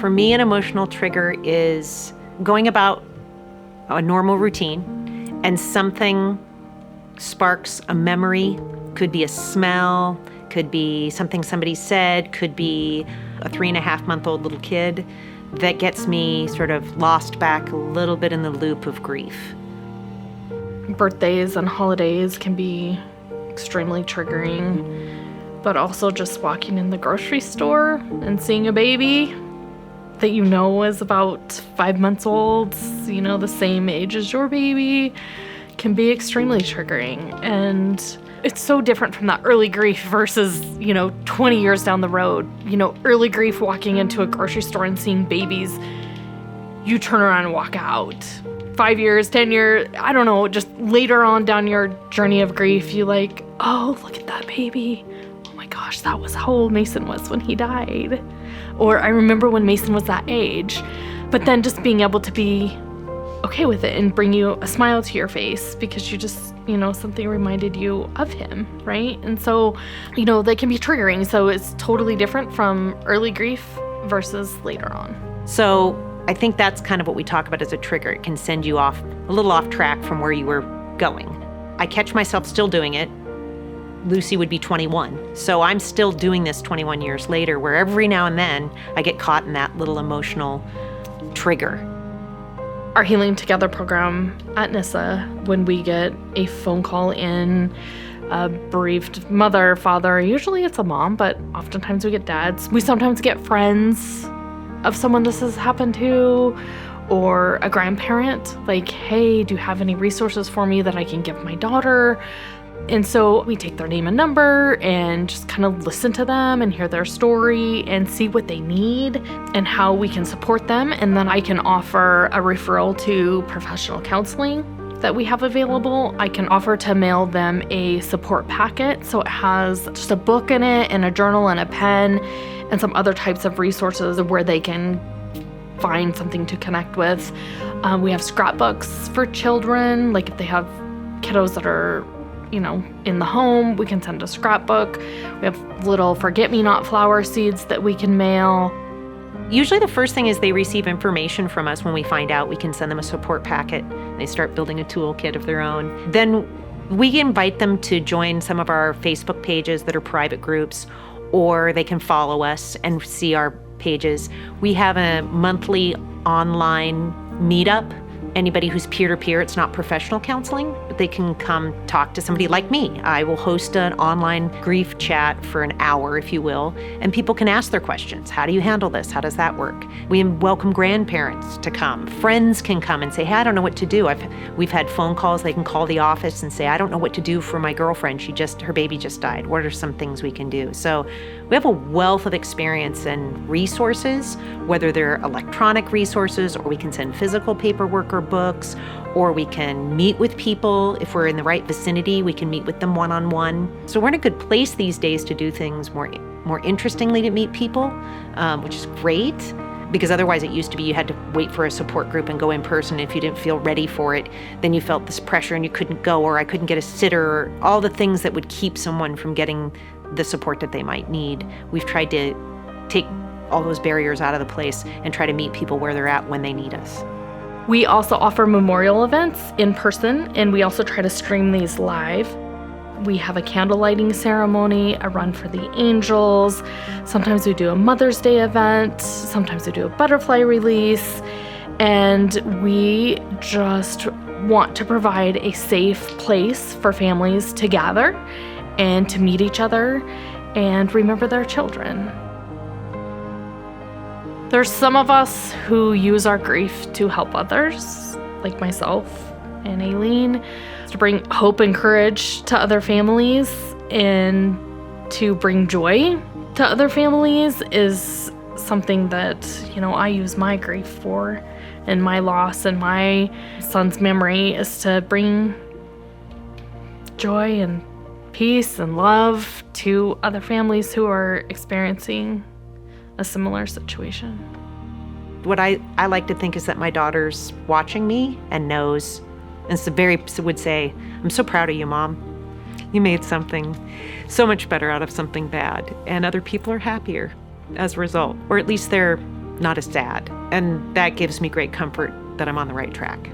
For me, an emotional trigger is going about a normal routine and something sparks a memory. Could be a smell, could be something somebody said, could be a 3.5-month-old little kid that gets me sort of lost back a little bit in the loop of grief. Birthdays and holidays can be extremely triggering, but also just walking in the grocery store and seeing a baby that you know is about 5 months old, you know, the same age as your baby, can be extremely triggering. And it's so different from that early grief versus, 20 years down the road. Early grief, walking into a grocery store and seeing babies, you turn around and walk out. 5 years, 10 years, I don't know, just later on down your journey of grief, you like, oh, look at that baby. Oh my gosh, that was how old Mason was when he died. Or I remember when Mason was that age. But then just being able to be okay with it and bring you a smile to your face because you just, something reminded you of him, right? And so, they can be triggering. So it's totally different from early grief versus later on. So I think that's kind of what we talk about as a trigger. It can send you off a little off track from where you were going. I catch myself still doing it. Lucy would be 21. So I'm still doing this 21 years later, where every now and then I get caught in that little emotional trigger. Our Healing Together program at NISA, when we get a phone call in, a bereaved mother, father, usually it's a mom, but oftentimes we get dads. We sometimes get friends of someone this has happened to, or a grandparent, like, hey, do you have any resources for me that I can give my daughter? And so we take their name and number and just kind of listen to them and hear their story and see what they need and how we can support them. And then I can offer a referral to professional counseling that we have available. I can offer to mail them a support packet. So it has just a book in it and a journal and a pen and some other types of resources where they can find something to connect with. We have scrapbooks for children, like if they have kiddos that are in the home, we can send a scrapbook. We have little forget-me-not flower seeds that we can mail. Usually the first thing is they receive information from us when we find out. We can send them a support packet. They start building a toolkit of their own. Then we invite them to join some of our Facebook pages that are private groups, or they can follow us and see our pages. We have a monthly online meetup. Anybody who's peer-to-peer, it's not professional counseling, but they can come talk to somebody like me. I will host an online grief chat for an hour, if you will, and people can ask their questions. How do you handle this? How does that work? We welcome grandparents to come. Friends can come and say, hey, I don't know what to do. We've had phone calls. They can call the office and say, I don't know what to do for my girlfriend. Her baby just died. What are some things we can do? So we have a wealth of experience and resources, whether they're electronic resources or we can send physical paperwork or books, or we can meet with people. If we're in the right vicinity, we can meet with them one-on-one. So we're in a good place these days to do things more interestingly to meet people, which is great, because otherwise it used to be you had to wait for a support group and go in person. If you didn't feel ready for it, then you felt this pressure and you couldn't go, or I couldn't get a sitter, or all the things that would keep someone from getting the support that they might need. We've tried to take all those barriers out of the place and try to meet people where they're at when they need us. We also offer memorial events in person, and we also try to stream these live. We have a candle lighting ceremony, a run for the angels. Sometimes we do a Mother's Day event. Sometimes we do a butterfly release. And we just want to provide a safe place for families to gather and to meet each other and remember their children. There's some of us who use our grief to help others, like myself and Aileen, to bring hope and courage to other families and to bring joy to other families is something that, I use my grief for, and my loss and my son's memory is to bring joy and peace and love to other families who are experiencing a similar situation. What I like to think is that my daughter's watching me and knows, and would say, I'm so proud of you, Mom. You made something so much better out of something bad, and other people are happier as a result, or at least they're not as sad. And that gives me great comfort that I'm on the right track.